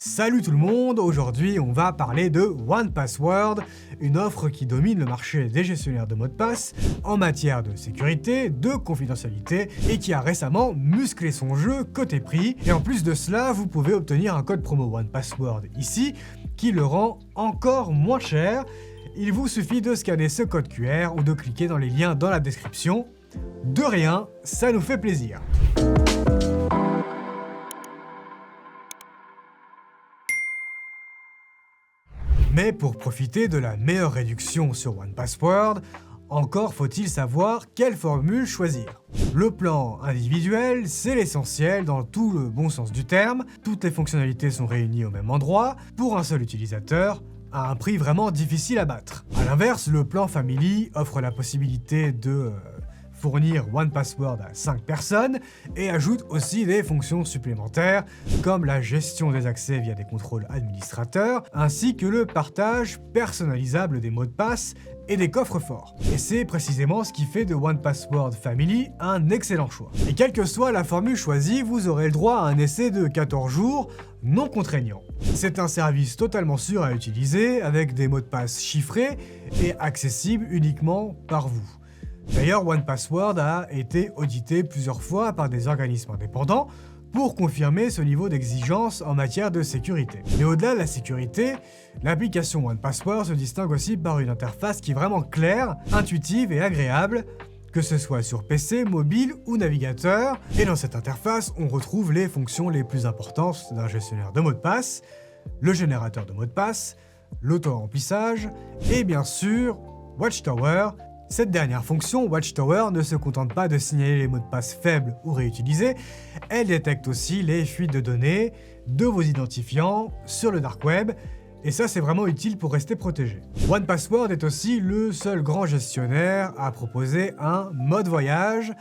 Salut tout le monde, aujourd'hui on va parler de 1Password, une offre qui domine le marché des gestionnaires de mots de passe en matière de sécurité, de confidentialité et qui a récemment musclé son jeu côté prix. Et en plus de cela, vous pouvez obtenir un code promo 1Password ici qui le rend encore moins cher. Il vous suffit de scanner ce code QR ou de cliquer dans les liens dans la description. De rien, ça nous fait plaisir. Mais pour profiter de la meilleure réduction sur 1Password, encore faut-il savoir quelle formule choisir. Le plan individuel, c'est l'essentiel dans tout le bon sens du terme. Toutes les fonctionnalités sont réunies au même endroit, pour un seul utilisateur, à un prix vraiment difficile à battre. A l'inverse, le plan Family offre la possibilité de fournir 1Password à 5 personnes et ajoute aussi des fonctions supplémentaires comme la gestion des accès via des contrôles administrateurs ainsi que le partage personnalisable des mots de passe et des coffres forts. Et c'est précisément ce qui fait de 1Password Family un excellent choix. Et quelle que soit la formule choisie, vous aurez le droit à un essai de 14 jours non contraignant. C'est un service totalement sûr à utiliser avec des mots de passe chiffrés et accessibles uniquement par vous. D'ailleurs, 1Password a été audité plusieurs fois par des organismes indépendants pour confirmer ce niveau d'exigence en matière de sécurité. Mais au-delà de la sécurité, l'application 1Password se distingue aussi par une interface qui est vraiment claire, intuitive et agréable, que ce soit sur PC, mobile ou navigateur. Et dans cette interface, on retrouve les fonctions les plus importantes d'un gestionnaire de mots de passe, le générateur de mots de passe, l'auto-remplissage et bien sûr Watchtower. Cette dernière fonction, Watchtower, ne se contente pas de signaler les mots de passe faibles ou réutilisés, elle détecte aussi les fuites de données de vos identifiants sur le dark web, et ça c'est vraiment utile pour rester protégé. 1Password est aussi le seul grand gestionnaire à proposer un mode voyage.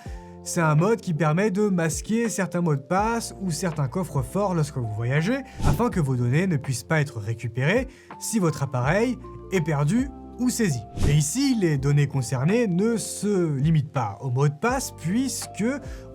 C'est un mode qui permet de masquer certains mots de passe ou certains coffres forts lorsque vous voyagez, afin que vos données ne puissent pas être récupérées si votre appareil est perdu ou saisi. Et ici, les données concernées ne se limitent pas aux mots de passe puisque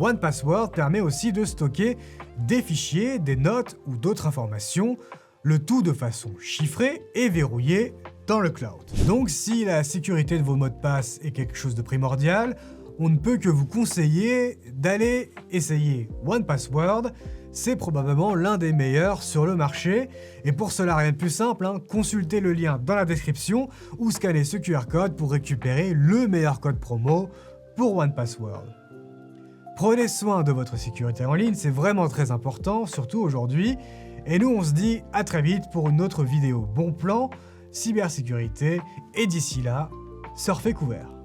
1Password permet aussi de stocker des fichiers, des notes ou d'autres informations, le tout de façon chiffrée et verrouillée dans le cloud. Donc si la sécurité de vos mots de passe est quelque chose de primordial, on ne peut que vous conseiller d'aller essayer 1Password. C'est probablement l'un des meilleurs sur le marché, et pour cela rien de plus simple, consultez le lien dans la description ou scannez ce QR code pour récupérer le meilleur code promo pour 1Password. Prenez soin de votre sécurité en ligne, c'est vraiment très important, surtout aujourd'hui, et nous on se dit à très vite pour une autre vidéo bon plan, cybersécurité, et d'ici là, surfez couvert.